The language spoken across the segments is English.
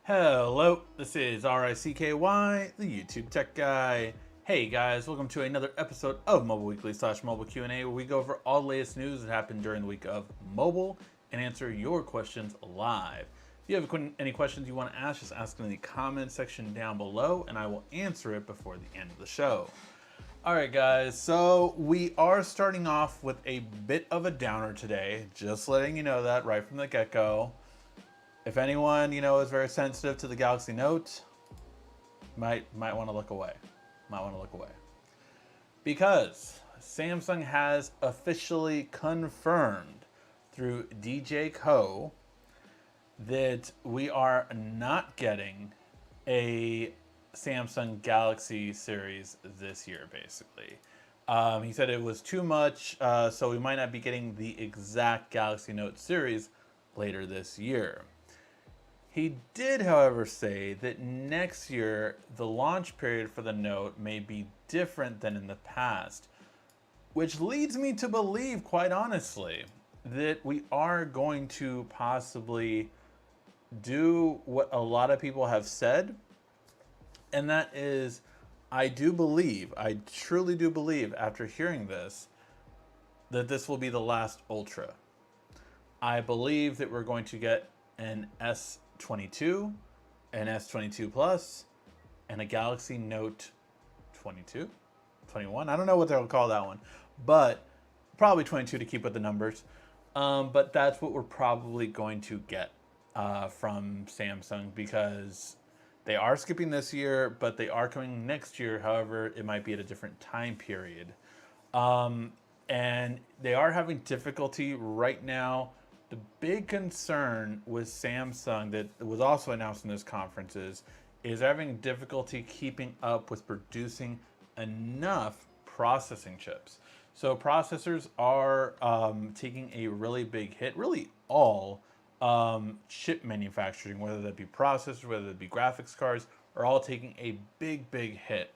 Hello, this is RICKY, the YouTube Tech Guy. Hey guys, welcome to another episode of Mobile Weekly / Mobile Q&A, where we go over all the latest news that happened during the week of mobile and answer your questions live. If you have any questions you want to ask, just ask in the comment section down below, and I will answer it before the end of the show. Alright guys, so we are starting off with a bit of a downer today, just letting you know that right from the get-go. If anyone, is very sensitive to the Galaxy Note, might want to look away. Because Samsung has officially confirmed through DJ Co that we are not getting a Samsung Galaxy series this year, basically. He said it was too much, so we might not be getting the exact Galaxy Note series later this year. He did, however, say that next year, the launch period for the Note may be different than in the past, which leads me to believe, quite honestly, that we are going to possibly do what a lot of people have said, and that is, I truly do believe, after hearing this, that this will be the last Ultra. I believe that we're going to get an S22, an S22 Plus, and a Galaxy Note 22, 21. I don't know what they'll call that one, but probably 22 to keep with the numbers. But that's what we're probably going to get from Samsung, because they are skipping this year, but they are coming next year. However, it might be at a different time period. And they are having difficulty right now. The big concern with Samsung that was also announced in this conference is having difficulty keeping up with producing enough processing chips. So processors are taking a really big hit. Really, all chip manufacturing, whether that be processors, whether that be graphics cards, are all taking a big hit.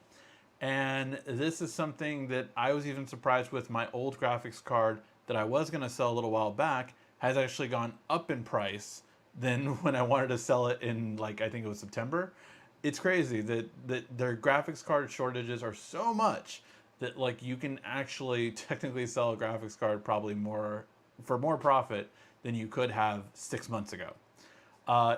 And this is something that I was even surprised with. My old graphics card that I was going to sell a little while back has actually gone up in price than when I wanted to sell it in, I think it was September. It's crazy that their graphics card shortages are so much that you can actually technically sell a graphics card probably for more profit than you could have 6 months ago.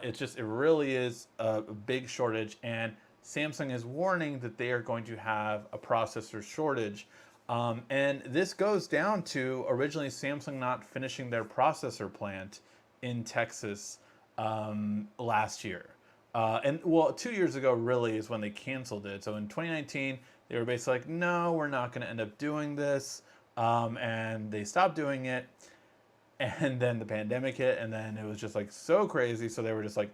It really is a big shortage, and Samsung is warning that they are going to have a processor shortage. And this goes down to originally Samsung not finishing their processor plant in Texas last year. And 2 years ago really is when they canceled it. So in 2019, they were basically like, no, we're not going to end up doing this. And they stopped doing it. And then the pandemic hit, and then it was just so crazy. So they were just like,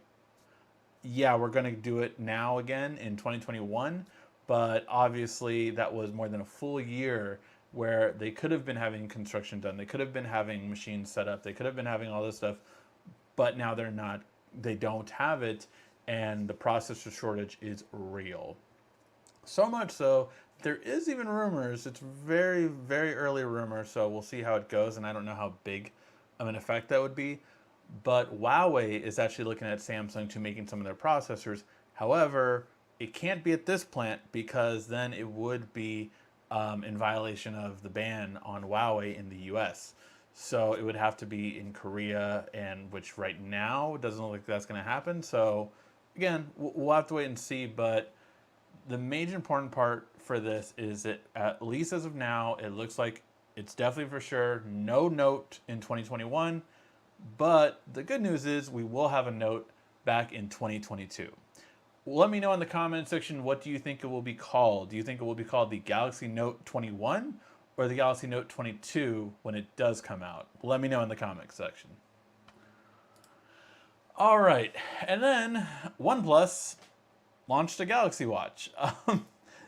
yeah, we're going to do it now again in 2021. But obviously that was more than a full year where they could have been having construction done. They could have been having machines set up. They could have been having all this stuff, but now they don't have it, and the processor shortage is real. So much so, there is even rumors, it's very, very early rumor, so we'll see how it goes, and I don't know how big of an effect that would be, but Huawei is actually looking at Samsung to making some of their processors. However, it can't be at this plant, because then it would be in violation of the ban on Huawei in the US. So it would have to be in Korea, and which right now doesn't look like that's going to happen. So again, we'll have to wait and see. But the major important part for this is that, at least as of now, it looks like it's definitely for sure no Note in 2021. But the good news is we will have a Note back in 2022. Let me know in the comment section, what do you think it will be called? Do you think it will be called the Galaxy Note 21 or the Galaxy Note 22 when it does come out? Let me know in the comment section. All right, and then OnePlus launched a Galaxy Watch.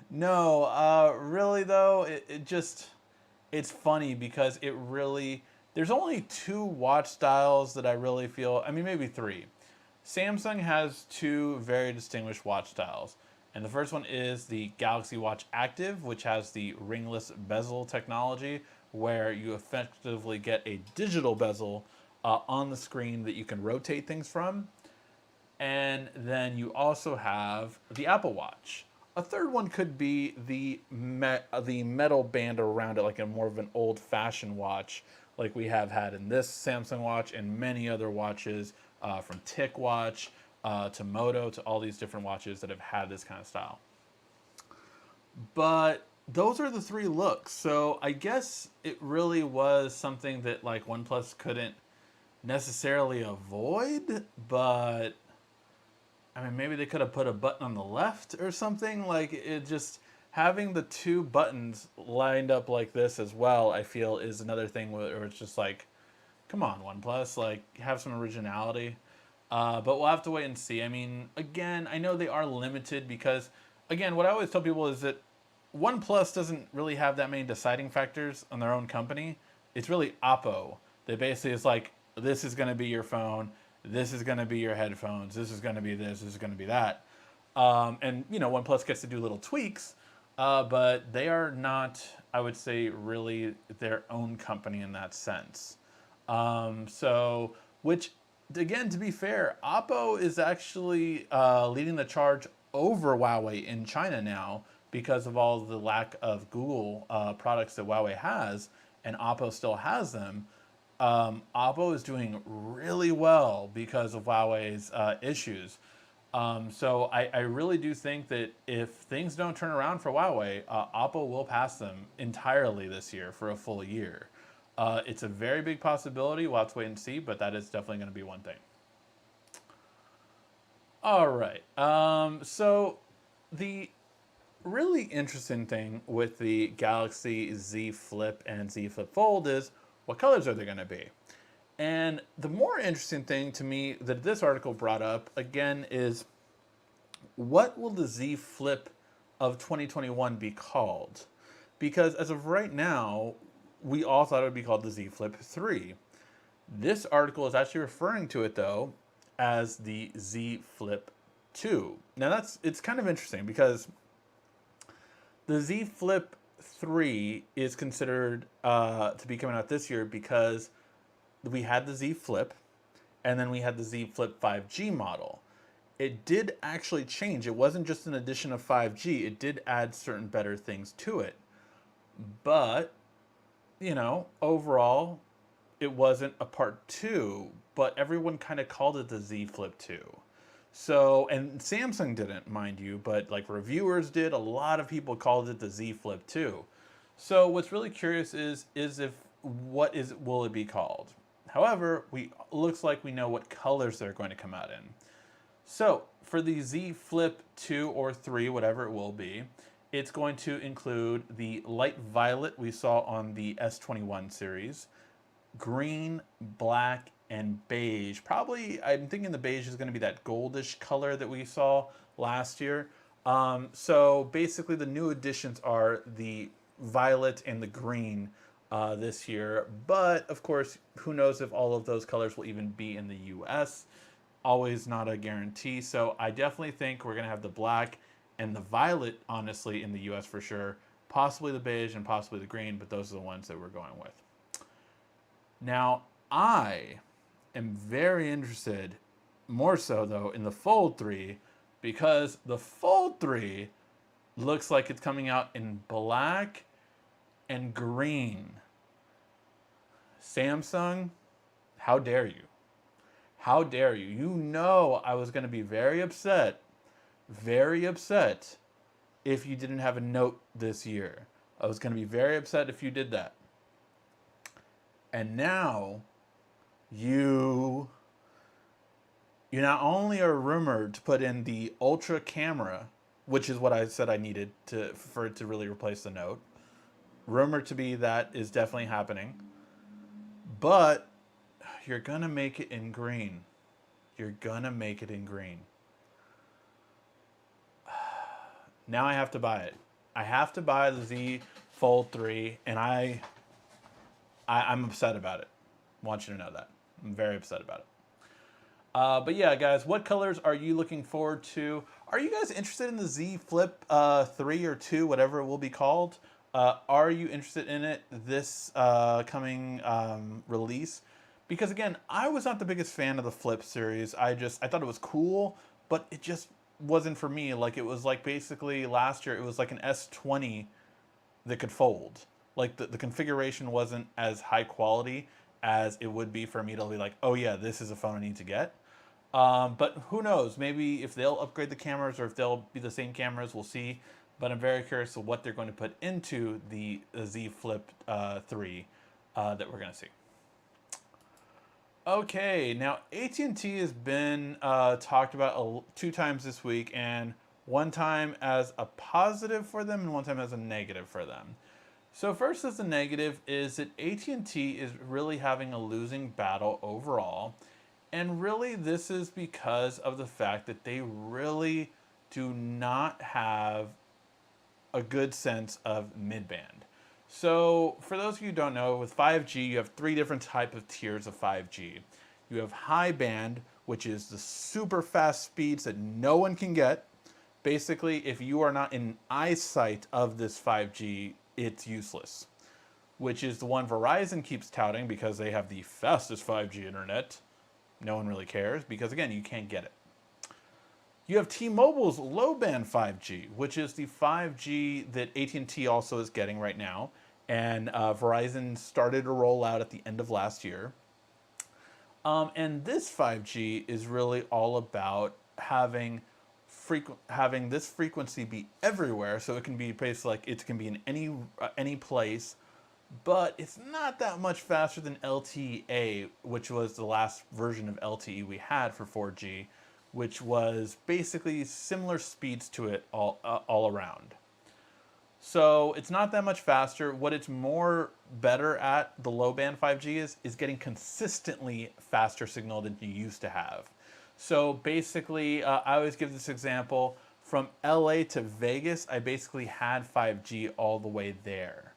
No, really though, it's funny because there's only two watch styles that I really feel, maybe three. Samsung has two very distinguished watch styles. And the first one is the Galaxy Watch Active, which has the ringless bezel technology, where you effectively get a digital bezel on the screen that you can rotate things from. And then you also have the Apple Watch. A third one could be the metal band around it, like a more of an old-fashioned watch, like we have had in this Samsung watch and many other watches, from TicWatch to Moto to all these different watches that have had this kind of style. But those are the three looks. So I guess it really was something that like OnePlus couldn't necessarily avoid, but I mean, maybe they could have put a button on the left or something. Like, it just having the two buttons lined up like this as well, I feel is another thing where it's just like, come on, OnePlus, like, have some originality. But we'll have to wait and see. I mean, again, I know they are limited because, again, what I always tell people is that OnePlus doesn't really have that many deciding factors on their own company. It's really Oppo. They basically is like, this is going to be your phone. This is going to be your headphones. This is going to be this. This is going to be that. And, you know, OnePlus gets to do little tweaks, but they are not, I would say, really their own company in that sense. So, which, again, to be fair, Oppo is actually leading the charge over Huawei in China now because of all the lack of Google products that Huawei has, and Oppo still has them. Oppo is doing really well because of Huawei's issues. So I really do think that if things don't turn around for Huawei, Oppo will pass them entirely this year for a full year. It's a very big possibility. We'll have to wait and see, but that is definitely going to be one thing. All right. So the really interesting thing with the Galaxy Z Flip and Z Flip Fold is what colors are they going to be? And the more interesting thing to me that this article brought up, again, is what will the Z Flip of 2021 be called? Because as of right now, we all thought it would be called the Z Flip 3. This article is actually referring to it, though, as the Z Flip 2. Now, it's kind of interesting because the Z Flip 3 is considered to be coming out this year because we had the Z Flip and then we had the Z Flip 5G model. It did actually change. It wasn't just an addition of 5G. It did add certain better things to it. But, you know, overall, it wasn't a part 2, but everyone kind of called it the Z Flip 2. So, and Samsung didn't, mind you, but like reviewers did. A lot of people called it the Z Flip 2. So what's really curious is if will it be called? However, looks like we know what colors they're going to come out in. So for the Z Flip 2 or 3, whatever it will be, it's going to include the light violet we saw on the S21 series, green, black, and beige. Probably, I'm thinking the beige is going to be that goldish color that we saw last year. So basically the new additions are the violet and the green this year. But of course, who knows if all of those colors will even be in the US. Always not a guarantee. So I definitely think we're going to have the black and the violet, honestly, in the US for sure. Possibly the beige and possibly the green, but those are the ones that we're going with. Now, I am very interested, more so though, in the Fold 3 because the Fold 3 looks like it's coming out in black and green. Samsung, how dare you? How dare you? You know I was going to be very upset if you didn't have a Note this year. I was going to be very upset if you did that. And now you not only are rumored to put in the ultra camera, which is what I said I needed for it to really replace the Note. Rumored to be that is definitely happening. But you're going to make it in green. You're going to make it in green. Now I have to buy it. I have to buy the Z Fold 3, and I'm upset about it. I want you to know that. I'm very upset about it. But yeah, guys, what colors are you looking forward to? Are you guys interested in the Z Flip 3 or 2, whatever it will be called? Are you interested in it this coming release? Because again, I was not the biggest fan of the Flip series. I thought it was cool, but it just wasn't for me. Like it was like basically last year it was like an S20 that could fold. Like the configuration wasn't as high quality as it would be for me to be like, oh yeah, this is a phone I need to get. But who knows? Maybe if they'll upgrade the cameras or if they'll be the same cameras, we'll see. But I'm very curious of what they're going to put into the Z Flip 3 that we're going to see. Okay, now AT&T has been talked about 2 times this week, and one time as a positive for them and one time as a negative for them. So first, as a negative, is that AT&T is really having a losing battle overall, and really this is because of the fact that they really do not have a good sense of mid-band. So for those of you who don't know, with 5G, you have 3 different types of tiers of 5G. You have high band, which is the super fast speeds that no one can get. Basically, if you are not in eyesight of this 5G, it's useless. Which is the one Verizon keeps touting because they have the fastest 5G internet. No one really cares because, again, you can't get it. You have T-Mobile's low-band 5G, which is the 5G that AT&T also is getting right now, and Verizon started to roll out at the end of last year. And this 5G is really all about having this frequency be everywhere, so it can be basically like it can be in any place, but it's not that much faster than LTE, which was the last version of LTE we had for 4G, which was basically similar speeds to it all around. So it's not that much faster. What it's more better at, the low band 5G, is getting consistently faster signal than you used to have. So basically, I always give this example. From LA to Vegas, I basically had 5G all the way there,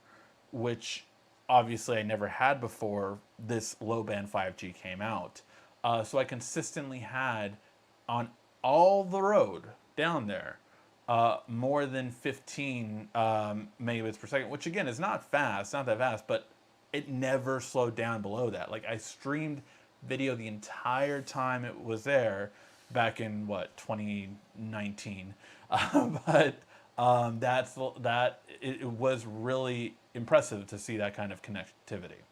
which obviously I never had before this low band 5G came out. So I consistently had on all the road down there more than 15 megabits per second, which again is not fast, not that fast, but it never slowed down below that. Like I streamed video the entire time it was there back in 2019. But it was really impressive to see that kind of connectivity.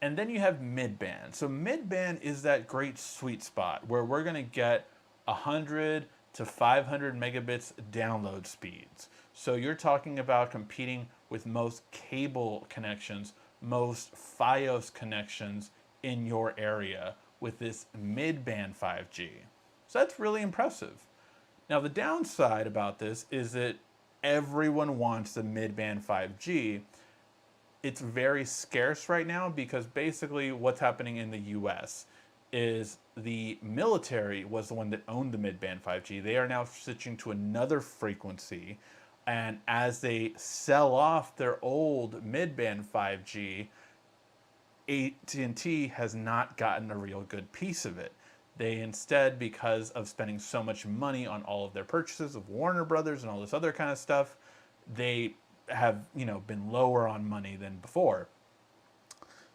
And then you have mid-band. So mid-band is that great sweet spot where we're going to get 100 to 500 megabits download speeds. So you're talking about competing with most cable connections, most Fios connections in your area with this mid-band 5G. So that's really impressive. Now the downside about this is that everyone wants the mid-band 5G. It's very scarce right now because basically what's happening in the US is the military was the one that owned the mid-band 5G. They are now switching to another frequency, and as they sell off their old mid-band 5G, AT&T has not gotten a real good piece of it. They instead, because of spending so much money on all of their purchases of Warner Brothers and all this other kind of stuff, they have been lower on money than before.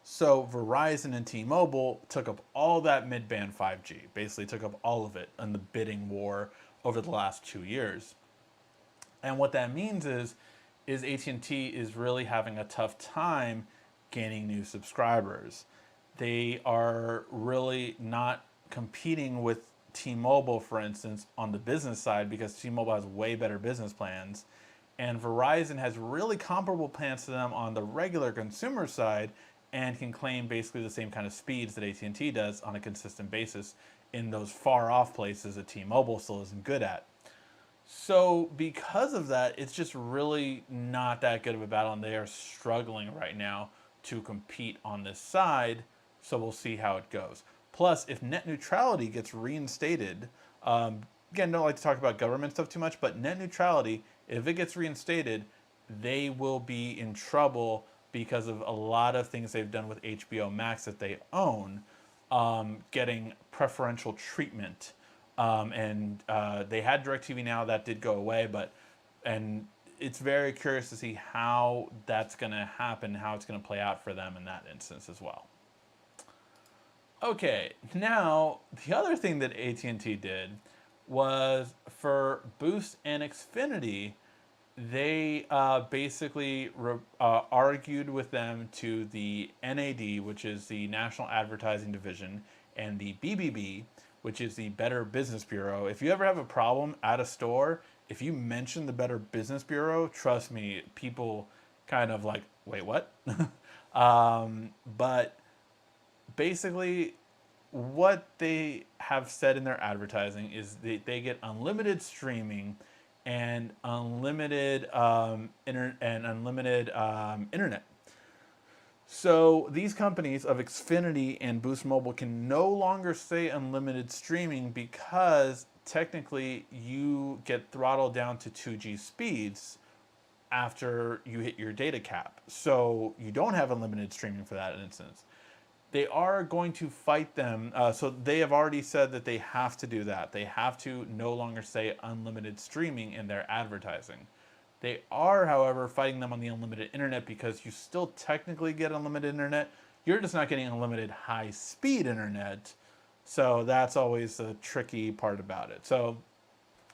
So Verizon and T-Mobile took up all that mid-band 5G, basically took up all of it in the bidding war over the last 2 years. And what that means is AT&T is really having a tough time gaining new subscribers. They are really not competing with T-Mobile, for instance, on the business side because T-Mobile has way better business plans. And Verizon has really comparable plans to them on the regular consumer side and can claim basically the same kind of speeds that AT&T does on a consistent basis in those far off places that T-Mobile still isn't good at. So because of that, it's just really not that good of a battle, and they are struggling right now to compete on this side, so we'll see how it goes. Plus, if net neutrality gets reinstated, again, don't like to talk about government stuff too much, but net neutrality, if it gets reinstated, they will be in trouble because of a lot of things they've done with HBO Max that they own, getting preferential treatment. And they had DirecTV Now, that did go away, and it's very curious to see how that's going to happen, how it's going to play out for them in that instance as well. Okay, now the other thing that AT&T did was for Boost and Xfinity, they basically argued with them to the NAD, which is the National Advertising Division, and the BBB, which is the Better Business Bureau. If you ever have a problem at a store, if you mention the Better Business Bureau, trust me, people kind of like, wait, what? But basically, what they have said in their advertising is they get unlimited streaming and unlimited internet. So these companies of Xfinity and Boost Mobile can no longer say unlimited streaming because technically you get throttled down to 2G speeds after you hit your data cap. So you don't have unlimited streaming for that instance. They are going to fight them. So they have already said that they have to do that. They have to no longer say unlimited streaming in their advertising. They are, however, fighting them on the unlimited internet because you still technically get unlimited internet. You're just not getting unlimited high-speed internet. So that's always the tricky part about it. So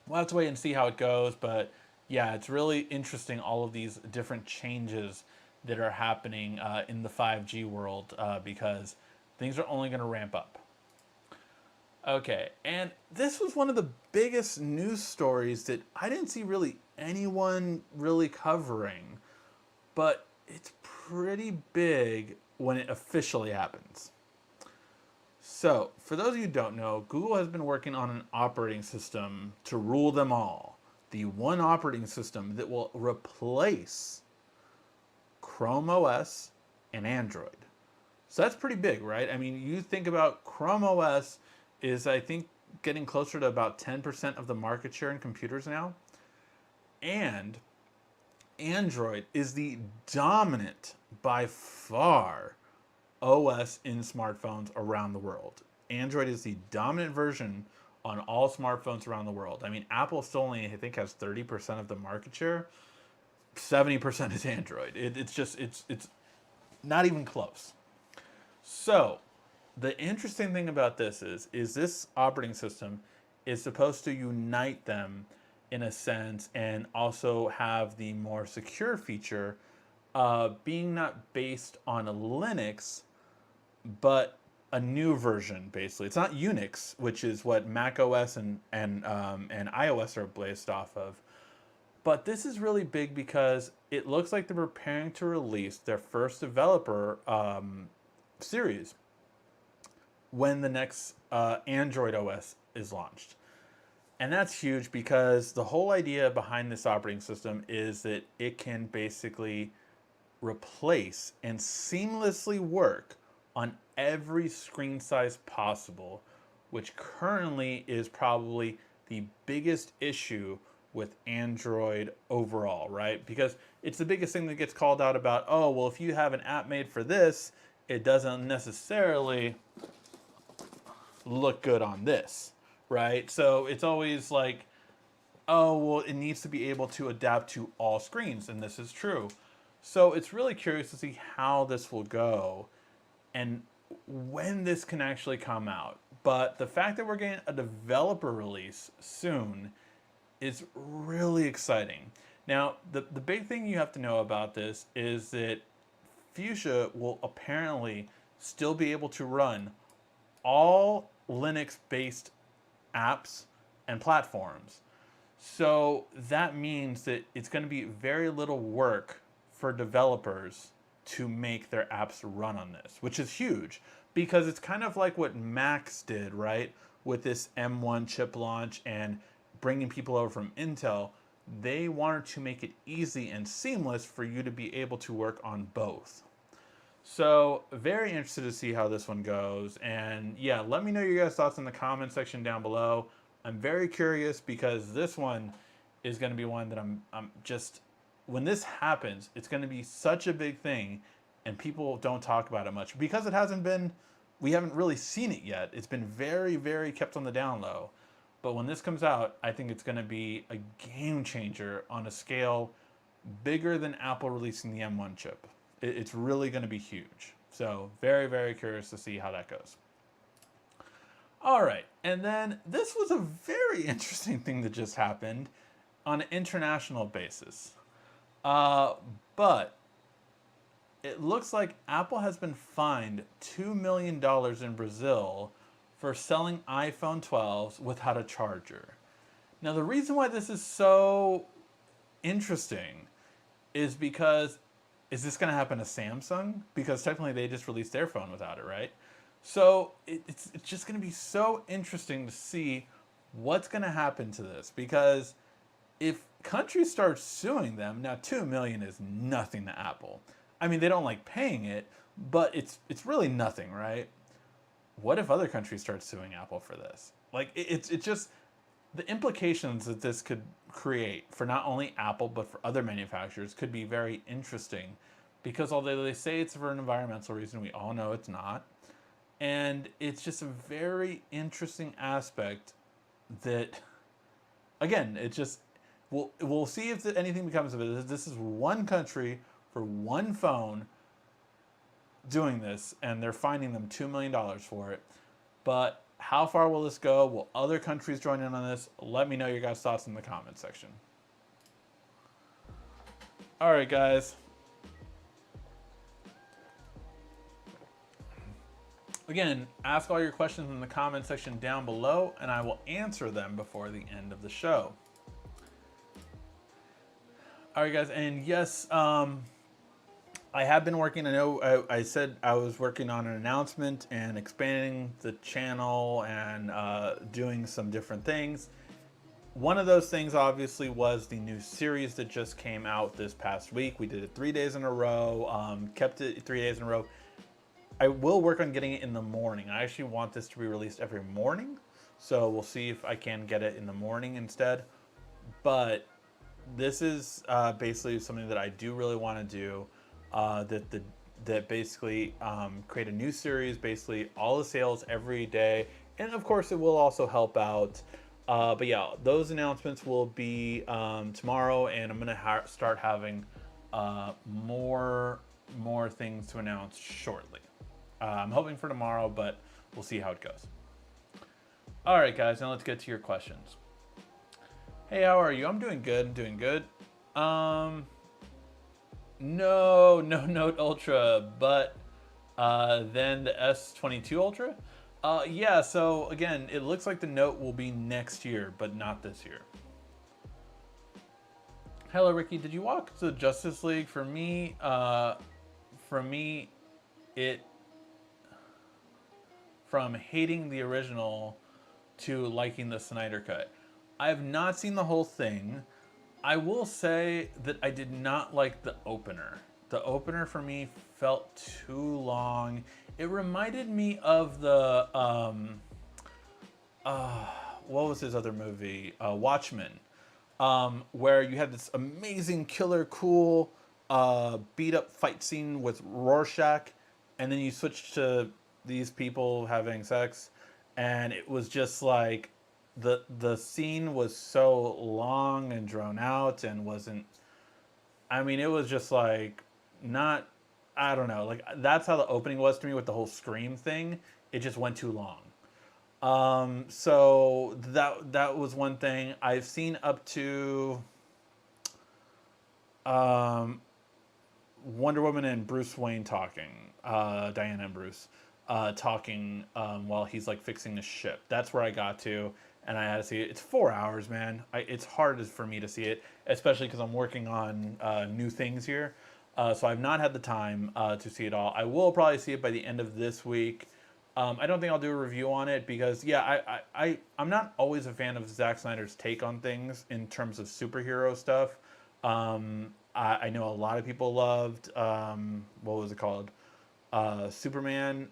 we'll have to wait and see how it goes. But yeah, it's really interesting, all of these different changes that are happening in the 5G world because things are only going to ramp up. Okay, and this was one of the biggest news stories that I didn't see really anyone really covering, but it's pretty big when it officially happens. So, for those of you who don't know, Google has been working on an operating system to rule them all. The one operating system that will replace Chrome OS and Android. So that's pretty big, right? I mean, you think about Chrome OS is, I think, getting closer to about 10% of the market share in computers now. And Android is the dominant, by far, OS in smartphones around the world. Android is the dominant version on all smartphones around the world. I mean, Apple still only, I think, has 30% of the market share. 70% is Android. It's not even close. So the interesting thing about this is this operating system is supposed to unite them in a sense and also have the more secure feature being not based on a Linux, but a new version, basically. It's not Unix, which is what Mac OS and iOS are based off of. But this is really big because it looks like they're preparing to release their first developer series when the next Android OS is launched. And that's huge because the whole idea behind this operating system is that it can basically replace and seamlessly work on every screen size possible, which currently is probably the biggest issue with Android overall, right? Because it's the biggest thing that gets called out about, oh, well, if you have an app made for this, it doesn't necessarily look good on this, right? So it's always like, oh, well, it needs to be able to adapt to all screens, and this is true. So it's really curious to see how this will go and when this can actually come out. But the fact that we're getting a developer release soon is really exciting. Now, the big thing you have to know about this is that Fuchsia will apparently still be able to run all Linux-based apps and platforms. So that means that it's going to be very little work for developers to make their apps run on this, which is huge because it's kind of like what Macs did, right? With this M1 chip launch and bringing people over from Intel, they wanted to make it easy and seamless for you to be able to work on both. So very interested to see how this one goes. And yeah, let me know your guys' thoughts in the comment section down below. I'm very curious because this one is going to be one that I'm just, when this happens, it's going to be such a big thing and people don't talk about it much because it hasn't been, we haven't really seen it yet. It's been very, very kept on the down low. But when this comes out, I think it's going to be a game changer on a scale bigger than Apple releasing the M1 chip. It's really going to be huge. So very, very curious to see how that goes. All right, and then this was a very interesting thing that just happened on an international basis. Uh, but it looks like Apple has been fined $2 million in Brazil for selling iPhone 12s without a charger. Now, the reason why this is so interesting is because is this going to happen to Samsung? Because technically they just released their phone without it, right? So it's just going to be so interesting to see what's going to happen to this. Because if countries start suing them, now 2 million is nothing to Apple. I mean, they don't like paying it, but it's really nothing, right? What if other countries start suing Apple for this? Like it's just the implications that this could create for not only Apple but for other manufacturers could be very interesting, because although they say it's for an environmental reason, we all know it's not. And it's just a very interesting aspect that, again, it just we'll see if anything becomes of it. This is one country for one phone doing this, and they're fining them $2 million for it. But how far will this go? Will other countries join in on this? Let me know your guys' thoughts in the comment section. All right, guys. Again, ask all your questions in the comment section down below, and I will answer them before the end of the show. All right, guys, and yes, I have been working. I know I said I was working on an announcement and expanding the channel and doing some different things. One of those things, obviously, was the new series that just came out this past week. We did it 3 days in a row, kept it 3 days in a row. I will work on getting it in the morning. I actually want this to be released every morning, so we'll see if I can get it in the morning instead. But this is basically something that I do really want to do. That basically create a new series, basically all the sales every day, and of course it will also help out. But yeah, those announcements will be tomorrow, and I'm gonna start having more things to announce shortly. I'm hoping for tomorrow, but we'll see how it goes. All right, guys, now let's get to your questions. Hey, how are you? I'm doing good. I'm doing good. No Note Ultra, but then the S22 Ultra. Yeah. So again, it looks like the Note will be next year, but not this year. Hello, Ricky. Did you walk the Justice League? For me, it from hating the original to liking the Snyder Cut. I have not seen the whole thing. I will say that I did not like the opener. The opener for me felt too long. It reminded me of the what was his other movie? Watchmen, where you had this amazing killer, cool, beat up fight scene with Rorschach, and then you switch to these people having sex, and it was just like the scene was so long and drawn out and wasn't. I mean, it was just like not. I don't know. Like that's how the opening was to me with the whole Scream thing. It just went too long. So that was one thing. I've seen up to Wonder Woman and Bruce Wayne talking, Diana and Bruce talking while he's like fixing the ship. That's where I got to, and I had to see it. It's 4 hours, man. It's hard for me to see it, especially because I'm working on new things here. So I've not had the time to see it all. I will probably see it by the end of this week. I don't think I'll do a review on it because, yeah, I'm not always a fan of Zack Snyder's take on things in terms of superhero stuff. I know a lot of people loved, what was it called? Superman.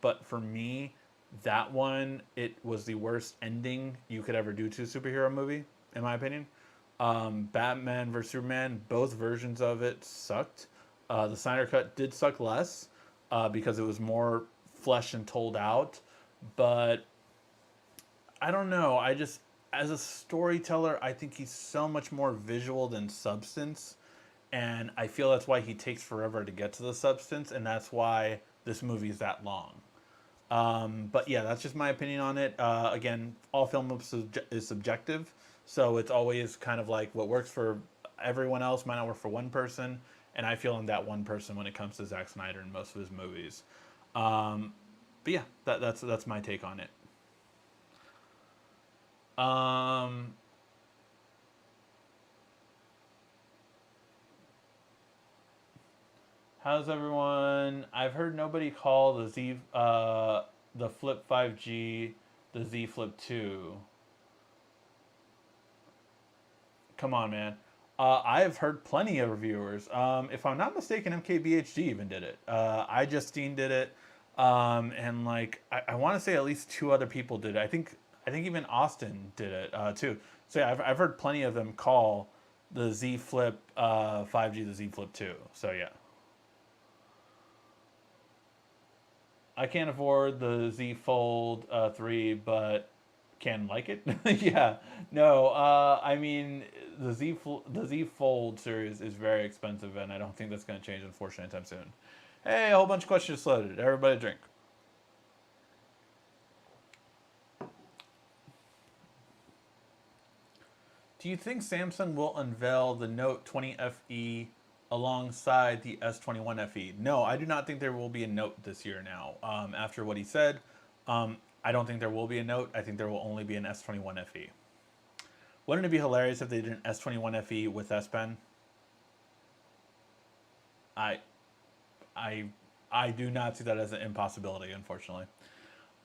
But for me, that one, it was the worst ending you could ever do to a superhero movie, in my opinion. Batman vs. Superman, both versions of it sucked. The Snyder Cut did suck less because it was more flesh and told out. But I don't know. I just, as a storyteller, I think he's so much more visual than substance. And I feel that's why he takes forever to get to the substance, and that's why this movie is that long. But yeah, that's just my opinion on it. Again, all film is subjective, so it's always kind of like what works for everyone else might not work for one person, and I feel I'm that one person when it comes to Zack Snyder and most of his movies. Um, but yeah, that's my take on it. Um, how's everyone? I've heard nobody call the Flip 5G the Z Flip 2. Come on, man. I've heard plenty of reviewers. If I'm not mistaken, MKBHD even did it. iJustine did it, and like I want to say at least two other people did it. I think even Austin did it too. So yeah, I've heard plenty of them call the Z Flip 5G the Z Flip 2. So yeah, I can't afford the Z Fold 3, but can like it. Yeah, no. I mean, the Z Fold series is very expensive, and I don't think that's going to change, unfortunately, anytime soon. Hey, a whole bunch of questions loaded. Everybody drink. Do you think Samsung will unveil the Note 20 FE alongside the S21 FE? No, I do not think there will be a Note this year now. After what he said, I don't think there will be a Note. I think there will only be an S21 FE. Wouldn't it be hilarious if they did an S21 FE with S Pen? I, I, I do not see that as an impossibility, unfortunately.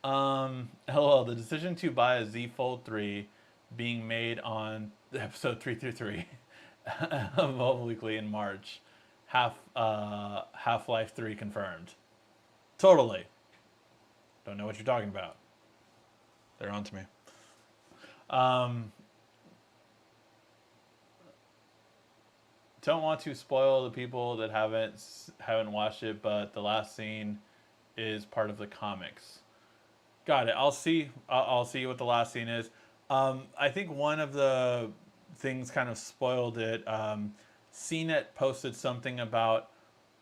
LOL, the decision to buy a Z Fold 3 being made on episode 333 of Mobile Weekly in March. Half-Life 3 confirmed. Totally. Don't know what you're talking about. They're on to me. Um, don't want to spoil the people that haven't watched it, but the last scene is part of the comics. Got it. I'll see what the last scene is. I think one of the things kind of spoiled it. CNET posted something about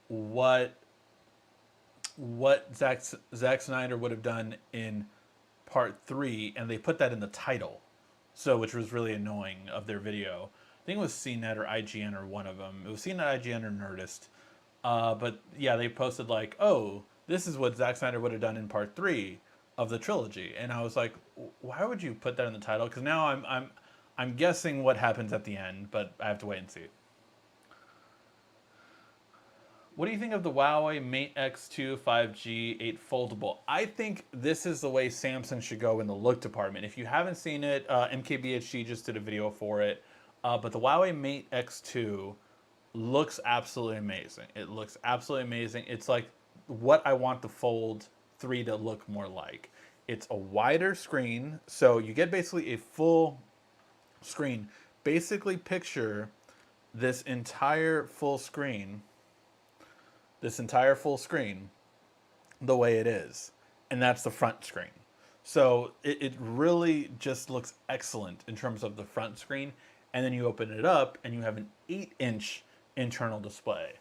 what Zack Snyder would have done in part three, and they put that in the title, so which was really annoying of their video. I think it was CNET or IGN or one of them. It was CNET, IGN, or Nerdist. But yeah, they posted like, "Oh, this is what Zack Snyder would have done in part three of the trilogy," and I was like, "Why would you put that in the title?" Because now I'm guessing what happens at the end, but I have to wait and see. What do you think of the Huawei Mate X2 5G 8 foldable? I think this is the way Samsung should go in the look department. If you haven't seen it, MKBHD just did a video for it. But the Huawei Mate X2 looks absolutely amazing. It looks absolutely amazing. It's like what I want the Fold 3 to look more like. It's a wider screen, so you get basically a full screen. Basically picture this entire full screen the way it is. And that's the front screen. So it really just looks excellent in terms of the front screen. And then you open it up and you have an 8-inch internal display.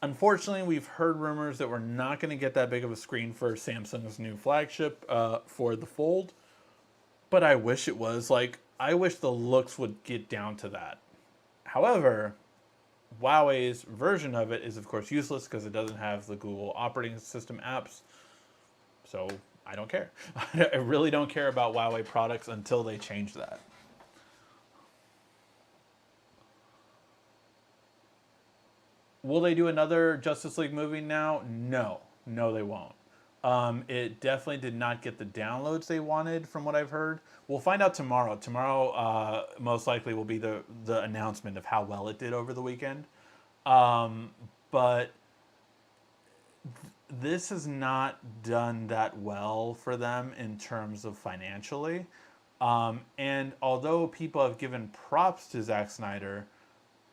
Unfortunately, we've heard rumors that we're not going to get that big of a screen for Samsung's new flagship for the Fold. But I wish it was. Like, I wish the looks would get down to that. However, Huawei's version of it is, of course, useless because it doesn't have the Google operating system apps. So I don't care. I really don't care about Huawei products until they change that. Will they do another Justice League movie now? No. No, they won't. It definitely did not get the downloads they wanted, from what I've heard. We'll find out tomorrow. Tomorrow, most likely, will be the announcement of how well it did over the weekend. But this has not done that well for them in terms of financially. And although people have given props to Zack Snyder,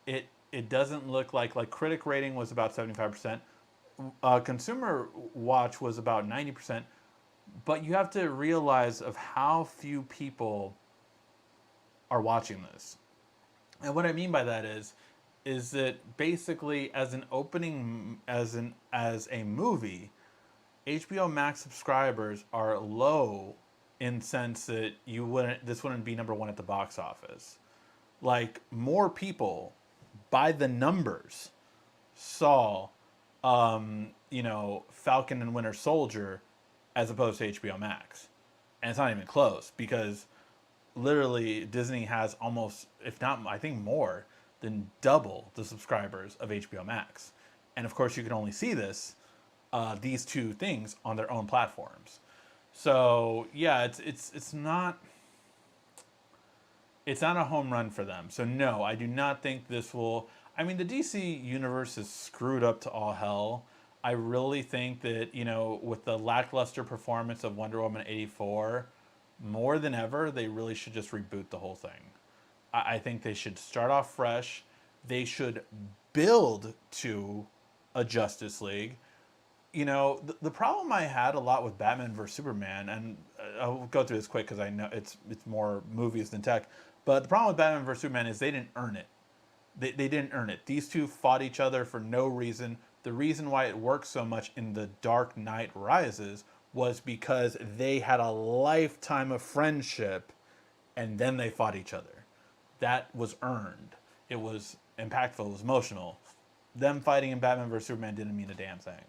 it doesn't look like critic rating was about 75%. Consumer watch was about 90%, but you have to realize of how few people are watching this. And what I mean by that is is that basically as an opening as a movie, HBO Max subscribers are low in sense that this wouldn't be number one at the box office. Like more people by the numbers saw Falcon and Winter Soldier as opposed to HBO Max. And it's not even close because literally Disney has almost, if not, I think more than double the subscribers of HBO Max. And of course, you can only see these two things on their own platforms. So yeah, it's not a home run for them. So no, I do not think this will. I mean, the DC universe is screwed up to all hell. I really think that with the lackluster performance of Wonder Woman 84, more than ever, they really should just reboot the whole thing. I think they should start off fresh. They should build to a Justice League. The problem I had a lot with Batman vs Superman, and I'll go through this quick because I know it's more movies than tech. But the problem with Batman vs Superman is they didn't earn it. They didn't earn it. These two fought each other for no reason. The reason why it worked so much in The Dark Knight Rises was because they had a lifetime of friendship, and then they fought each other. That was earned. It was impactful. It was emotional. Them fighting in Batman vs Superman didn't mean a damn thing.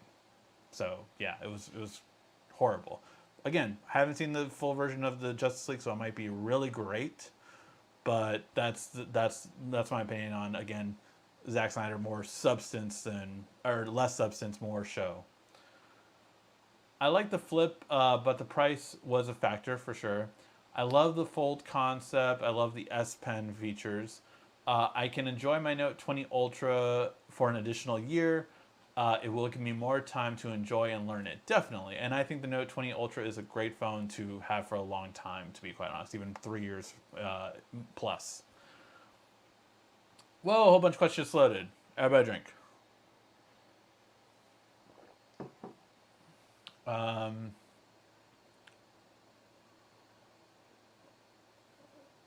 So yeah, it was horrible. Again, I haven't seen the full version of the Justice League, so it might be really great. But that's my opinion on, again, Zack Snyder, more substance or less substance, more show. I like the flip, but the price was a factor for sure. I love the fold concept. I love the S Pen features. I can enjoy my Note 20 Ultra for an additional year. It will give me more time to enjoy and learn it, definitely. And I think the Note 20 Ultra is a great phone to have for a long time, to be quite honest, even 3 years plus. Whoa, a whole bunch of questions just loaded. Everybody drink.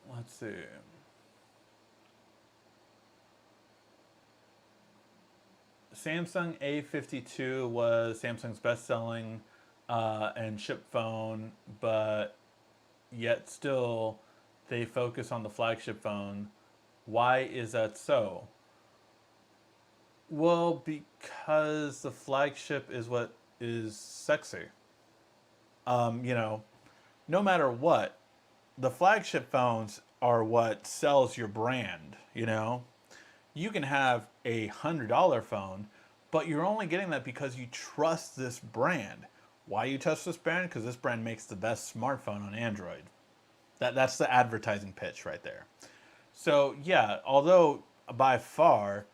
Let's see. Samsung A52 was Samsung's best-selling and shipped phone, but yet still they focus on the flagship phone. Why is that so? Well, because the flagship is what is sexy. No matter what, the flagship phones are what sells your brand. You can have $100 phone, but you're only getting that because you trust this brand. Why you trust this brand? Because this brand makes the best smartphone on Android. That's the advertising pitch right there. So yeah, although by far,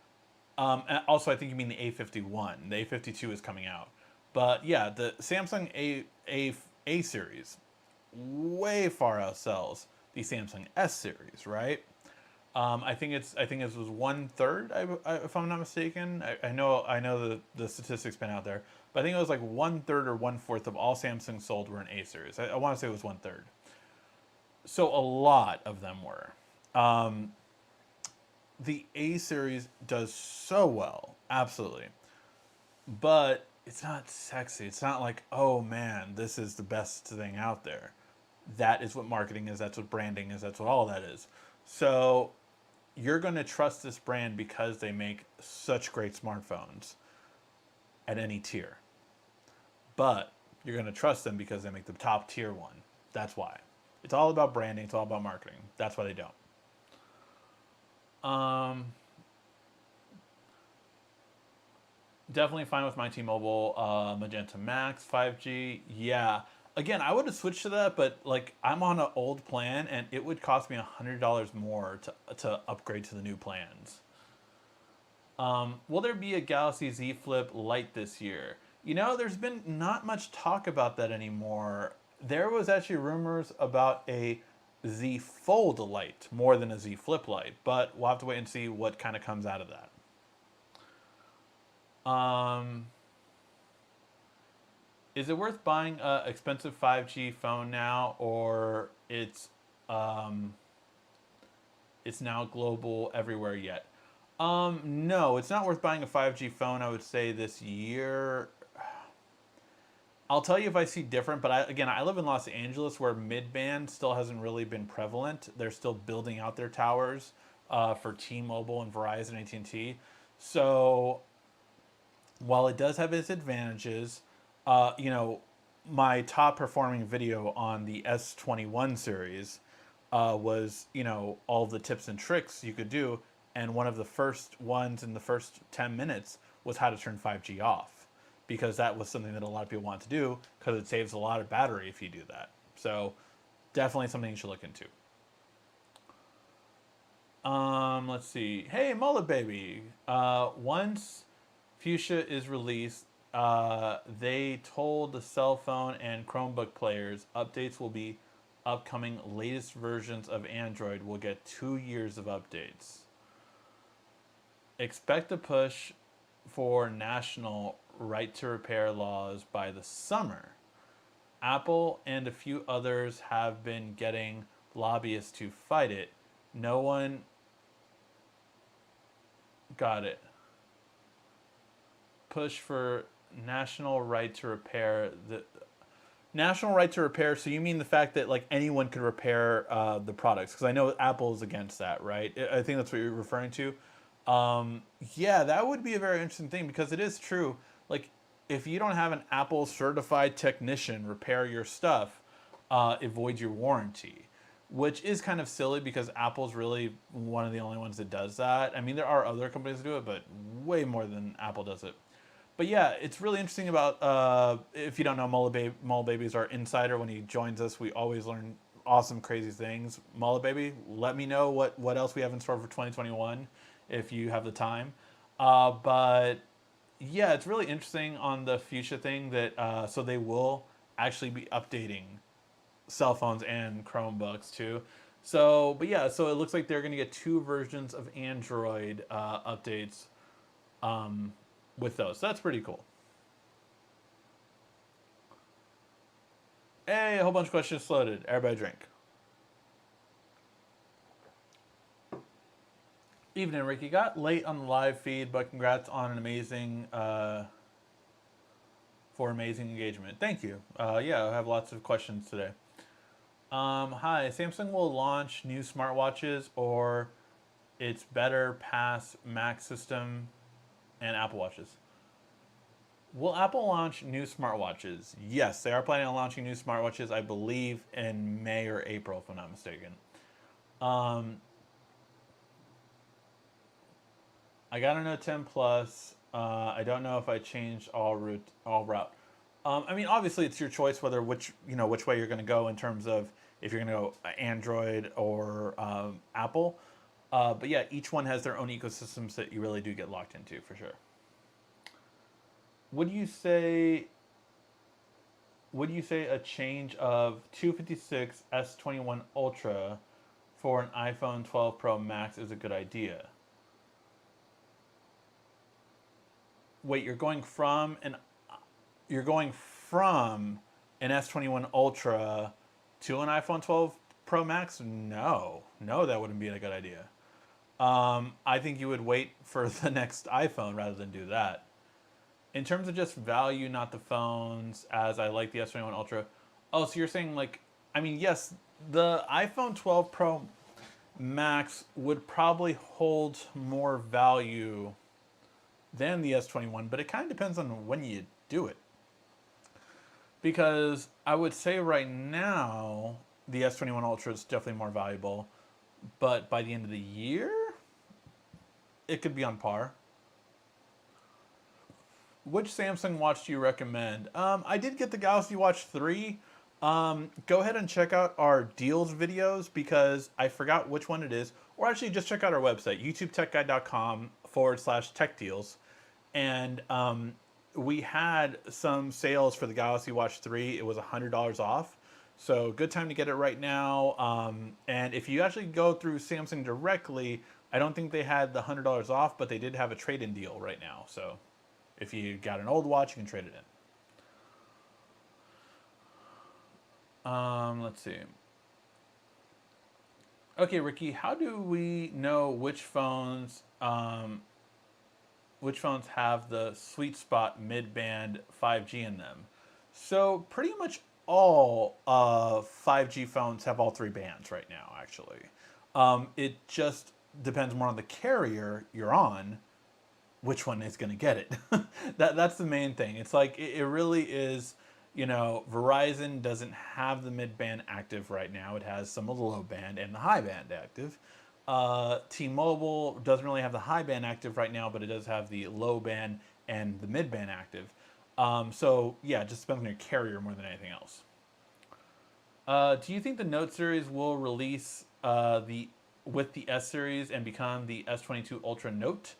and also I think you mean the A51. The A52 is coming out, but yeah, the Samsung A series way far outsells the Samsung S series, right? I think it was 1/3, if I'm not mistaken. I know the statistics been out there, but I think it was like 1/3 or 1/4 of all Samsung sold were in A series. I want to say it was 1/3. So a lot of them were. The A series does so well, absolutely, but it's not sexy. It's not like, oh man, this is the best thing out there. That is what marketing is. That's what branding is. That's what all that is. So you're going to trust this brand because they make such great smartphones at any tier. But you're going to trust them because they make the top tier one. That's why. It's all about branding. It's all about marketing. That's why they don't. Definitely fine with my T-Mobile Magenta Max 5G. Yeah. Again, I would have switched to that, but like I'm on an old plan, and it would cost me $100 more to upgrade to the new plans. Will there be a Galaxy Z Flip Lite this year? There's been not much talk about that anymore. There was actually rumors about a Z Fold Lite more than a Z Flip Lite, but we'll have to wait and see what kind of comes out of that. Is it worth buying an expensive 5G phone now, or it's now global everywhere yet? No, it's not worth buying a 5G phone, I would say, this year. I'll tell you if I see different, but again, I live in Los Angeles where mid-band still hasn't really been prevalent. They're still building out their towers for T-Mobile and Verizon and AT&T. So while it does have its advantages, you know, my top performing video on the S21 series was, you know, all the tips and tricks you could do. And one of the first ones in the first 10 minutes was how to turn 5G off, because that was something that a lot of people want to do because it saves a lot of battery if you do that. So definitely something you should look into. Let's see. Hey, Mullet Baby. Once Fuchsia is released, they told the cell phone and Chromebook players updates will be upcoming. Latest versions of Android will get 2 years of updates. Expect a push for national right to repair laws by the summer. Apple and a few others have been getting lobbyists to fight it. No one got it. Push for national right to repair. The national right to repair, so you mean the fact that like anyone could repair the products? Because I know Apple is against that, right? I think that's what you're referring to. Yeah, that would be a very interesting thing, because it is true. Like, if you don't have an Apple certified technician repair your stuff, it voids your warranty, which is kind of silly because Apple's really one of the only ones that does that. I mean, there are other companies that do it, but way more than Apple does it. But yeah, it's really interesting about, if you don't know, Mullet Baby's our insider. When he joins us, we always learn awesome, crazy things. Mullet Baby, let me know what else we have in store for 2021 if you have the time. But yeah, it's really interesting on the Fuchsia thing that, so they will actually be updating cell phones and Chromebooks too. So, but yeah, so it looks like they're going to get 2 versions of Android updates with those. So that's pretty cool. Hey, a whole bunch of questions floated. Everybody drink. Evening, Ricky. Got late on the live feed, but congrats on an amazing, for amazing engagement. Thank you. Yeah, I have lots of questions today. Hi, Samsung will launch new smartwatches, or it's better pass Mac system and Apple Watches? Will Apple launch new smartwatches? Yes, they are planning on launching new smartwatches, I believe, in May or April, if I'm not mistaken. I got a Note 10 Plus. I don't know if I changed all route. I mean, obviously, it's your choice whether which way you're going to go in terms of if you're going to go Android or Apple. But yeah, each one has their own ecosystems that you really do get locked into for sure. Would you say a change of 256 S21 Ultra for an iPhone 12 Pro Max is a good idea? Wait, you're going from an S21 Ultra to an iPhone 12 Pro Max? No, that wouldn't be a good idea. I think you would wait for the next iPhone rather than do that. In terms of just value, not the phones, as I like the S21 Ultra. Oh, so you're saying like, I mean, yes, the iPhone 12 Pro Max would probably hold more value than the S21, but it kind of depends on when you do it. Because I would say right now, the S21 Ultra is definitely more valuable, but by the end of the year, it could be on par. Which Samsung watch do you recommend? I did get the Galaxy Watch 3. Go ahead and check out our deals videos because I forgot which one it is. Or actually just check out our website, youtubetechguide.com/tech deals. And we had some sales for the Galaxy Watch 3. It was $100 off. So good time to get it right now. And if you actually go through Samsung directly, I don't think they had the $100 off, but they did have a trade-in deal right now. So if you got an old watch, you can trade it in. Let's see. Okay, Ricky, how do we know which phones have the sweet spot mid-band 5G in them? So pretty much all 5G phones have all three bands right now. Actually, it just depends more on the carrier you're on, which one is going to get it. That's the main thing. It's like it really is. Verizon doesn't have the mid band active right now. It has some of the low band and the high band active. T-Mobile doesn't really have the high band active right now, but it does have the low band and the mid band active. So yeah, it just depends on your carrier more than anything else. Do you think the Note series will release the with the S series and become the S22 Ultra Note?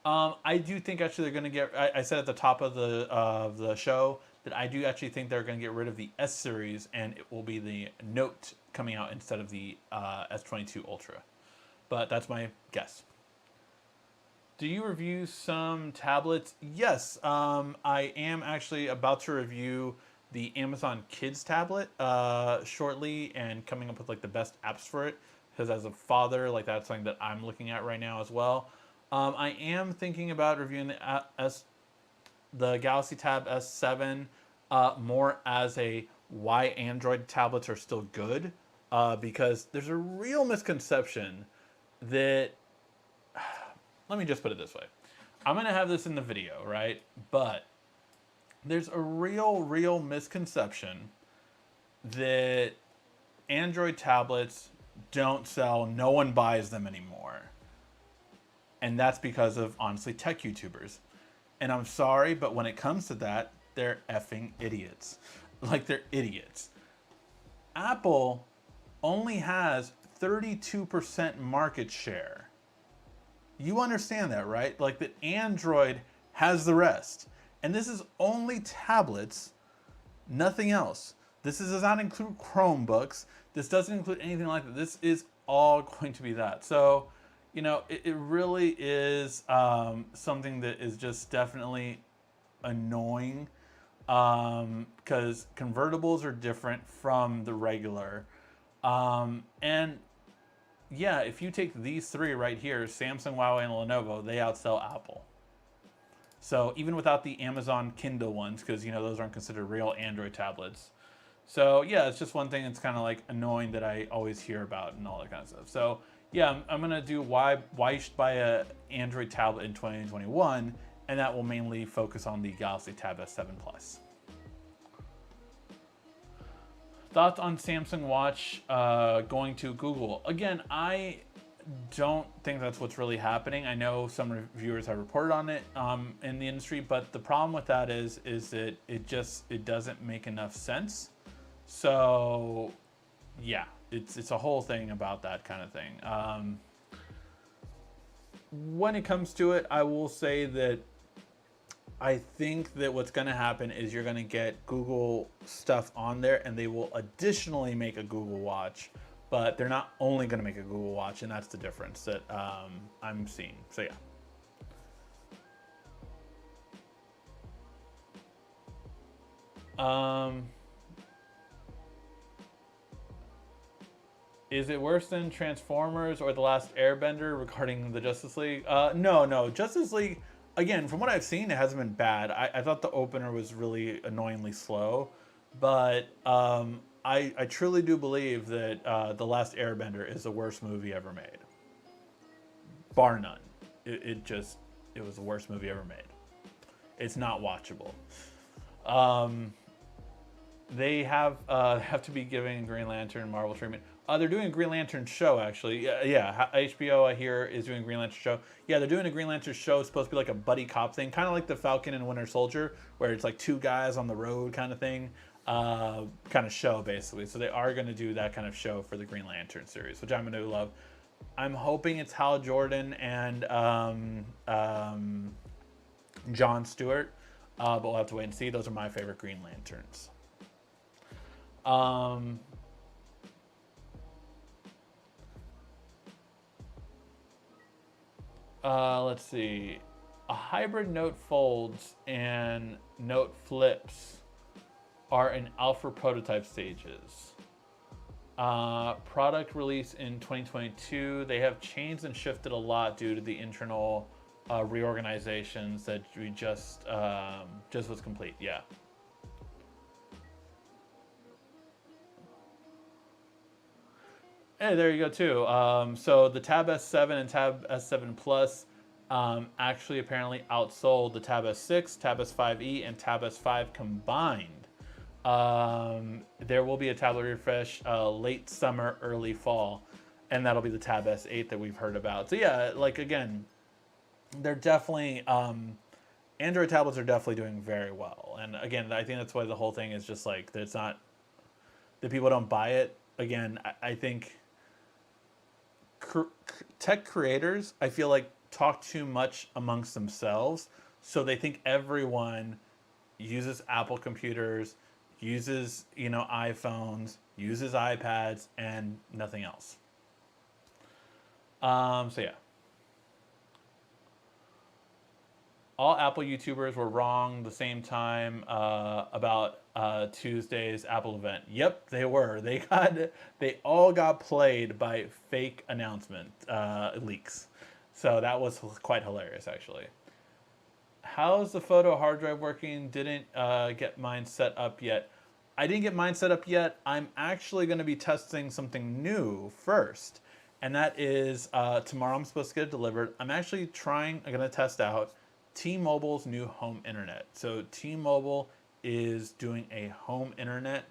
I do think actually they're going to get. I said at the top of the show that I do actually think they're going to get rid of the S series and it will be the Note coming out instead of the S22 Ultra. But that's my guess. Do you review some tablets? Yes, I am actually about to review the Amazon Kids tablet shortly and coming up with like the best apps for it. Because as a father, like that's something that I'm looking at right now as well. I am thinking about reviewing the Galaxy Tab S7 more as a why Android tablets are still good. Because there's a real misconception that let me just put it this way. I'm going to have this in the video, right? But there's a real misconception that Android tablets don't sell, no one buys them anymore. And that's because of, honestly, tech YouTubers. And I'm sorry, but when it comes to that, they're effing idiots. Like, they're idiots. Apple only has 32% market share. You understand that, right? Like that Android has the rest. And this is only tablets, nothing else. Does not include Chromebooks. This doesn't include anything like that. This is all going to be that. So, it really is something that is just definitely annoying because convertibles are different from the regular. And yeah, if you take these three right here, Samsung, Huawei, and Lenovo, they outsell Apple. So even without the Amazon Kindle ones, because those aren't considered real Android tablets. So yeah, it's just one thing that's kind of like annoying that I always hear about and all that kind of stuff. So yeah, I'm gonna do why you should buy a Android tablet in 2021, and that will mainly focus on the Galaxy Tab S7 Plus. Thoughts on Samsung Watch going to Google? Again, I don't think that's what's really happening. I know some reviewers have reported on it in the industry, but the problem with that is that it doesn't make enough sense. So yeah, it's a whole thing about that kind of thing. When it comes to it, I will say that I think that what's going to happen is you're going to get Google stuff on there and they will additionally make a Google Watch, but they're not only going to make a Google Watch, and that's the difference that I'm seeing. So yeah. Is it worse than Transformers or The Last Airbender regarding the Justice League? No. Justice League, again, from what I've seen, it hasn't been bad. I thought the opener was really annoyingly slow, but I truly do believe that The Last Airbender is the worst movie ever made. Bar none. It was the worst movie ever made. It's not watchable. They have to be giving Green Lantern Marvel treatment. They're doing a Green Lantern show, actually. Yeah, HBO, I hear, is doing a Green Lantern show. Yeah, they're doing a Green Lantern show. It's supposed to be like a buddy cop thing, kind of like the Falcon and Winter Soldier, where it's like two guys on the road kind of thing, kind of show, basically. So they are going to do that kind of show for the Green Lantern series, which I'm going to love. I'm hoping it's Hal Jordan and Jon Stewart, but we'll have to wait and see. Those are my favorite Green Lanterns. Let's see. A hybrid Note folds and Note flips are in alpha prototype stages. Product release in 2022. They have changed and shifted a lot due to the internal reorganizations that we just was complete. Yeah. Hey, there you go too. So the Tab S7 and Tab S7 Plus actually apparently outsold the Tab S6, Tab S5e, and Tab S5 combined. There will be a tablet refresh late summer, early fall, and that'll be the Tab S8 that we've heard about. So yeah, like again, they're definitely Android tablets are definitely doing very well. And again, I think that's why the whole thing is just like that it's not that people don't buy it. Again, I think tech creators, I feel like, talk too much amongst themselves, so they think everyone uses Apple computers, uses iPhones, uses iPads, and nothing else. So yeah, all Apple YouTubers were wrong the same time about Tuesday's Apple event. Yep, they were. They all got played by fake announcement leaks. So that was quite hilarious, actually. How's the photo hard drive working? Didn't get mine set up yet. I didn't get mine set up yet. I'm actually going to be testing something new first. And that is tomorrow I'm supposed to get it delivered. I'm going to test out T-Mobile's new home internet. So T-Mobile is doing a home internet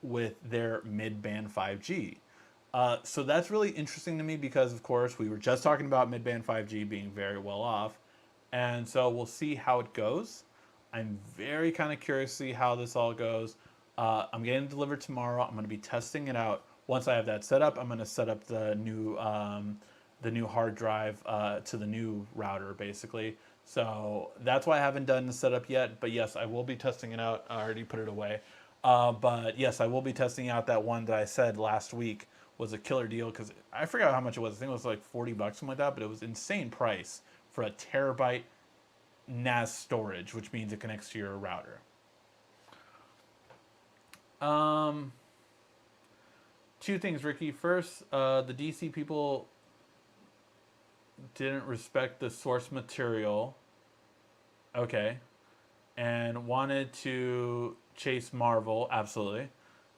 with their mid-band 5G. So that's really interesting to me because, of course, we were just talking about mid-band 5G being very well off. And so we'll see how it goes. I'm very kind of curious to see how this all goes. I'm getting it delivered tomorrow. I'm going to be testing it out. Once I have that set up, I'm going to set up the new hard drive to the new router, basically. So that's why I haven't done the setup yet. But yes, I will be testing it out. I already put it away. But yes, I will be testing out that one that I said last week was a killer deal because I forgot how much it was. I think it was like $40, something like that. But it was insane price for a terabyte NAS storage, which means it connects to your router. Two things, Ricky. First, the DC people didn't respect the source material. Okay. And wanted to chase Marvel. Absolutely.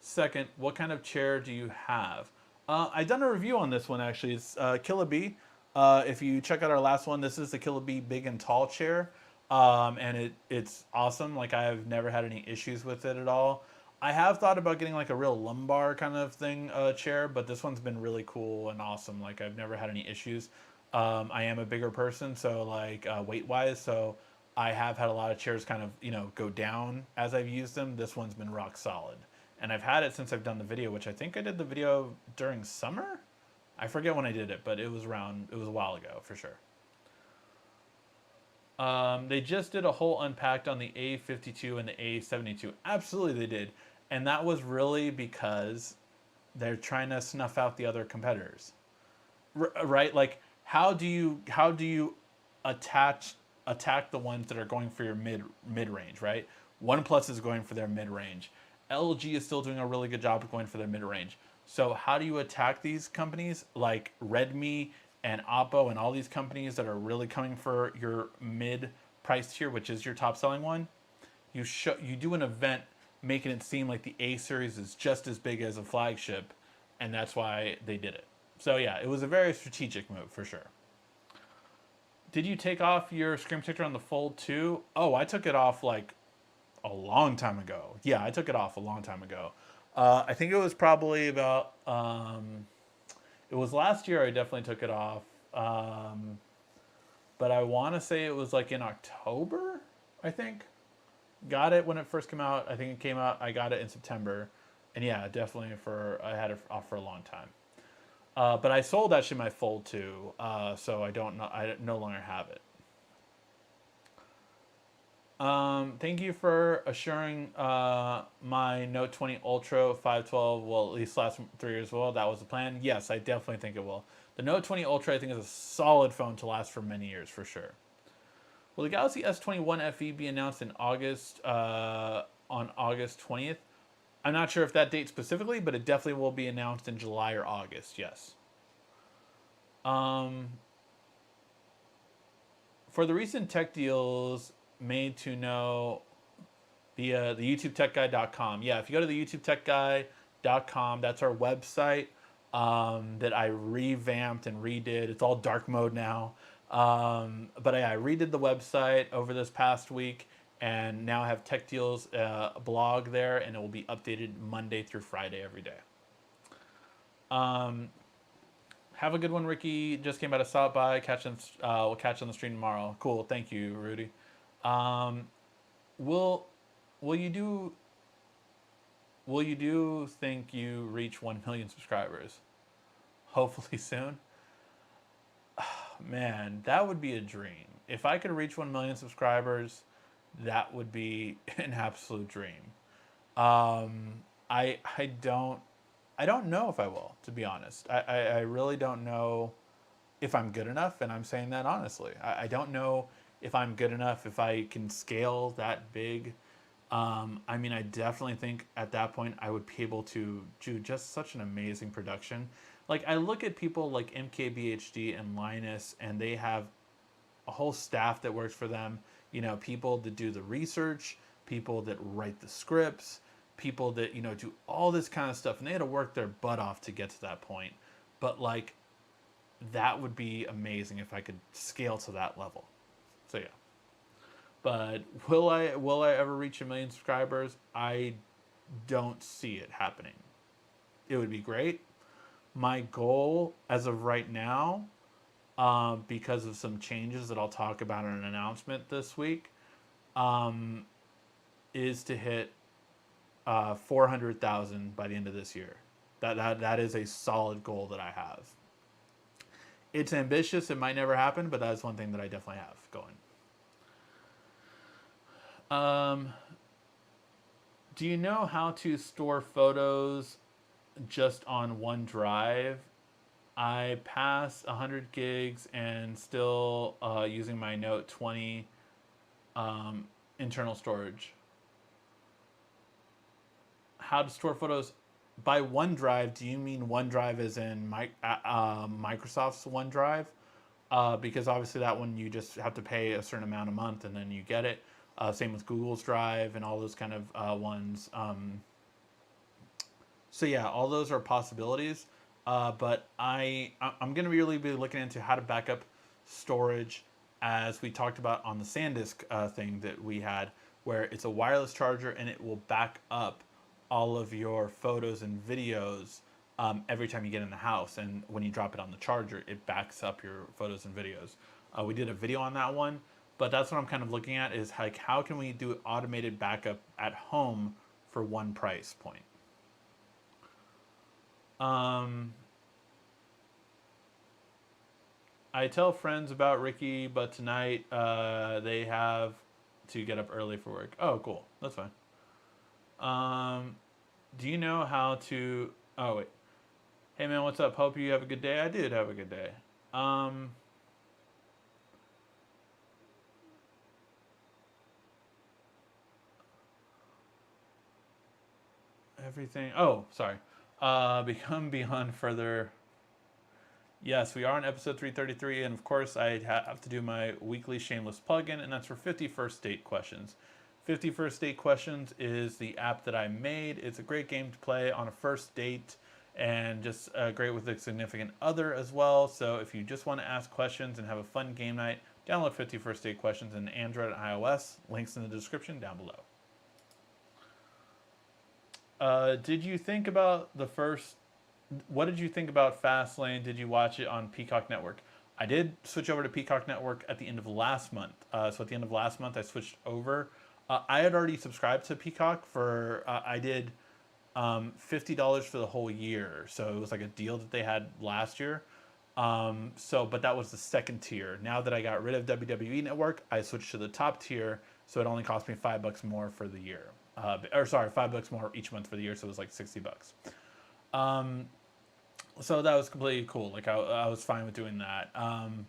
Second, what kind of chair do you have? I've done a review on this one, actually. It's Killa B. If you check out our last one, this is the Killa B big and tall chair. And it's awesome. Like, I've never had any issues with it at all. I have thought about getting like a real lumbar kind of thing chair, but this one's been really cool and awesome. Like, I've never had any issues. I am a bigger person, so like weight-wise, so I have had a lot of chairs kind of, go down as I've used them. This one's been rock solid. And I've had it since I've done the video, which I think I did the video during summer? I forget when I did it, but it was a while ago for sure. They just did a whole unpacked on the A52 and the A72. Absolutely they did. And that was really because they're trying to snuff out the other competitors. Right? Like, how do you attack the ones that are going for your mid-range, right? OnePlus is going for their mid-range. LG is still doing a really good job of going for their mid-range. So how do you attack these companies like Redmi and Oppo and all these companies that are really coming for your mid-price tier, which is your top-selling one? You do an event making it seem like the A series is just as big as a flagship, and that's why they did it. So yeah, it was a very strategic move for sure. Did you take off your screen protector on the Fold 2? Oh, I took it off like a long time ago. Yeah, I took it off a long time ago. I think it was probably about, it was last year I definitely took it off. But I want to say it was like in October, I think. Got it when it first came out. I think it came out, I got it in September. And yeah, definitely I had it off for a long time. But I sold actually my Fold 2, so I no longer have it. Thank you for assuring my Note 20 Ultra 512 will at least last 3 years. Well, that was the plan. Yes, I definitely think it will. The Note 20 Ultra, I think, is a solid phone to last for many years, for sure. Will the Galaxy S21 FE be announced in August, on August 20th? I'm not sure if that date specifically, but it definitely will be announced in July or August. Yes. Um, for the recent tech deals made to know via the YouTubeTechGuy.com. Yeah, if you go to the YouTubeTechGuy.com, that's our website that I revamped and redid. It's all dark mode now. But I redid the website over this past week and now have Tech Deals blog there, and it will be updated Monday through Friday every day. Um, have a good one, Ricky. Just came out of Stop by. We'll catch on the stream tomorrow. Cool. Thank you, Rudy. Um, will will you do think you reach 1 million subscribers? Hopefully soon. Man, that would be a dream. If I could reach 1 million subscribers, that would be an absolute dream. Um, I don't know if I will, to be honest. I really don't know if I'm good enough, and I'm saying that honestly. I don't know if I'm good enough, if I can scale that big. I mean, I definitely think at that point I would be able to do just such an amazing production. Like, I look at people like MKBHD and Linus, and they have a whole staff that works for them. You know, people that do the research, people that write the scripts, people that, you know, do all this kind of stuff. And they had to work their butt off to get to that point. But, like, that would be amazing if I could scale to that level. So, yeah. But will I ever reach 1 million subscribers? I don't see it happening. It would be great. My goal as of right now, because of some changes that I'll talk about in an announcement this week, is to hit 400,000 by the end of this year. That is a solid goal that I have. It's ambitious. It might never happen, but that's one thing that I definitely have going. Do you know how to store photos just on OneDrive? I passed 100 gigs and still using my Note 20 internal storage. How to store photos by OneDrive? Do you mean OneDrive as in Microsoft's OneDrive? Because obviously that one you just have to pay a certain amount a month and then you get it. Same with Google's Drive and all those kind of ones. So yeah, all those are possibilities. But I'm going to really be looking into how to back up storage, as we talked about on the SanDisk thing that we had, where it's a wireless charger and it will back up all of your photos and videos every time you get in the house. And when you drop it on the charger, it backs up your photos and videos. We did a video on that one, but that's what I'm kind of looking at, is like, how can we do automated backup at home for one price point? I tell friends about Ricky, but tonight they have to get up early for work. Oh, cool. That's fine. Do you know how to... Oh, wait. Hey, man, what's up? Hope you have a good day. I did have a good day. Everything... Oh, sorry. Become Beyond Further... Yes, we are on episode 333, and of course I have to do my weekly shameless plug-in, and that's for 50 First Date Questions. 50 First Date Questions is the app that I made. It's a great game to play on a first date, and just great with a significant other as well. So if you just want to ask questions and have a fun game night, download 50 First Date Questions in Android and iOS. Links in the description down below. Did you think about what did you think about Fastlane? Did you watch it on Peacock Network? I did switch over to Peacock Network at the end of last month. So at the end of last month, I switched over. I had already subscribed to Peacock for, I did $50 for the whole year. So it was like a deal that they had last year. But that was the second tier. Now that I got rid of WWE Network, I switched to the top tier. So it only cost me $5 more for the year. $5 more each month for the year. So it was like $60. So that was completely cool. Like I was fine with doing that.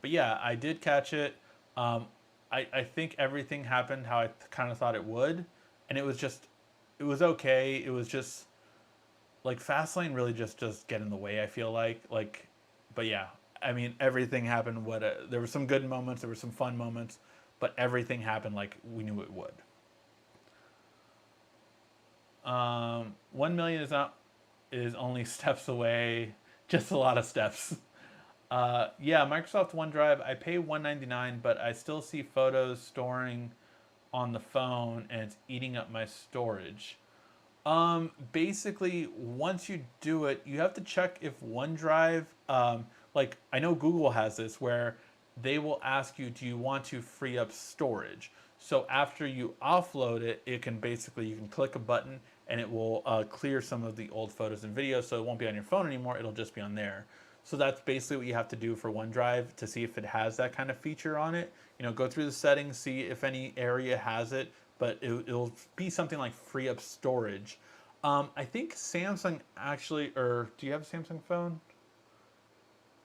But yeah, I did catch it. I think everything happened how I kind of thought it would, and it was okay. It was just like Fastlane really just get in the way. I feel like, but yeah, I mean everything happened. There were some good moments, there were some fun moments, but everything happened like we knew it would. 1 million is only steps away, just a lot of steps. Yeah, Microsoft OneDrive. I pay 199, but I still see photos storing on the phone, and it's eating up my storage. Basically, once you do it, you have to check if OneDrive, like I know Google has this where they will ask you, do you want to free up storage? So after you offload it, it can basically, you can click a button and it will clear some of the old photos and videos, so it won't be on your phone anymore, it'll just be on there. So that's basically what you have to do for OneDrive to see if it has that kind of feature on it. You know, go through the settings, see if any area has it, but it'll be something like free up storage. I think Samsung actually, or do you have a Samsung phone?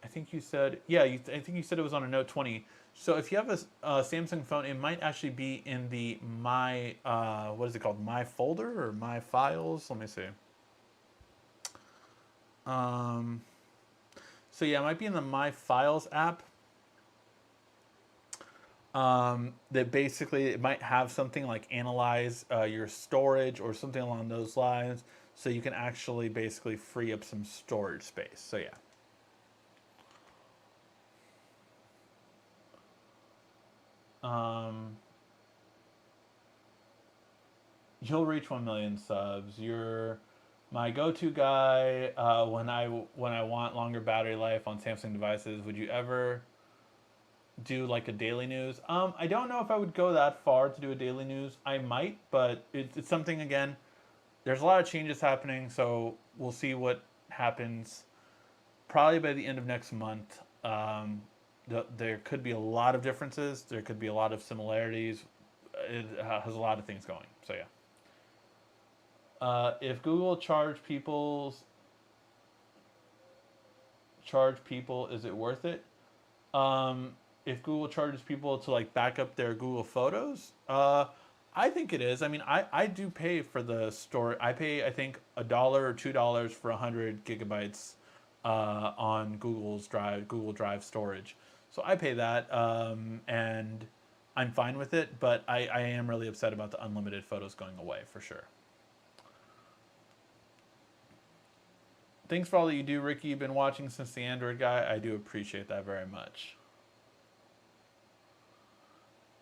I think you said, yeah, I think you said it was on a Note 20. So if you have a Samsung phone, it might actually be in the My, what is it called? My folder or My Files? Let me see. Um, so yeah, it might be in the My Files app. That basically it might have something like analyze your storage or something along those lines, so you can actually basically free up some storage space. So yeah. Um, you'll reach 1 million subs. You're my go-to guy when I want longer battery life on Samsung devices. Would you ever do like a daily news? I don't know if I would go that far to do a daily news. I might, but it's something again. There's a lot of changes happening, so we'll see what happens. Probably by the end of next month, there could be a lot of differences. There could be a lot of similarities. It has a lot of things going. So yeah. If Google charge people, is it worth it? If Google charges people to like back up their Google Photos, I think it is. I mean, I do pay for the store. I pay I think $1 or $2 for 100 GB on Google Drive storage. So I pay that, and I'm fine with it. But I am really upset about the unlimited photos going away for sure. Thanks for all that you do, Ricky. You've been watching since the Android guy. I do appreciate that very much.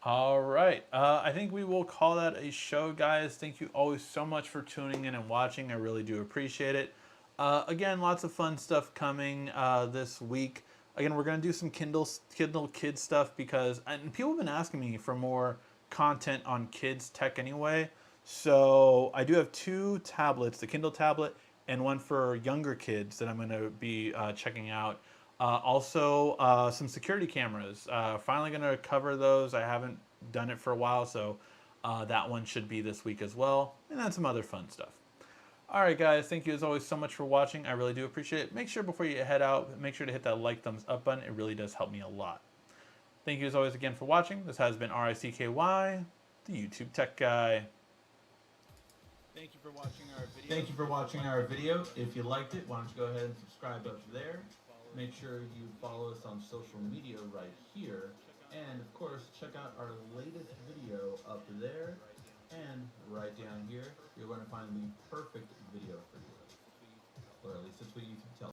All right. I think we will call that a show, guys. Thank you always so much for tuning in and watching. I really do appreciate it. Again, lots of fun stuff coming this week. Again, we're going to do some Kindle Kids stuff because and people have been asking me for more content on kids tech anyway. So I do have two tablets, the Kindle tablet and one for younger kids that I'm going to be checking out. Also, some security cameras. Finally going to cover those. I haven't done it for a while, so that one should be this week as well. And then some other fun stuff. All right, guys. Thank you as always so much for watching. I really do appreciate it. Make sure before you head out, make sure to hit that like, thumbs up button. It really does help me a lot. Thank you as always again for watching. This has been RICKY, the YouTube Tech Guy. Thank you for watching our video. Thank you for watching our video. If you liked it, why don't you go ahead and subscribe up there. Make sure you follow us on social media right here. And of course, check out our latest video up there. And right down here, you're going to find the perfect video for you. Or at least it's what YouTube tells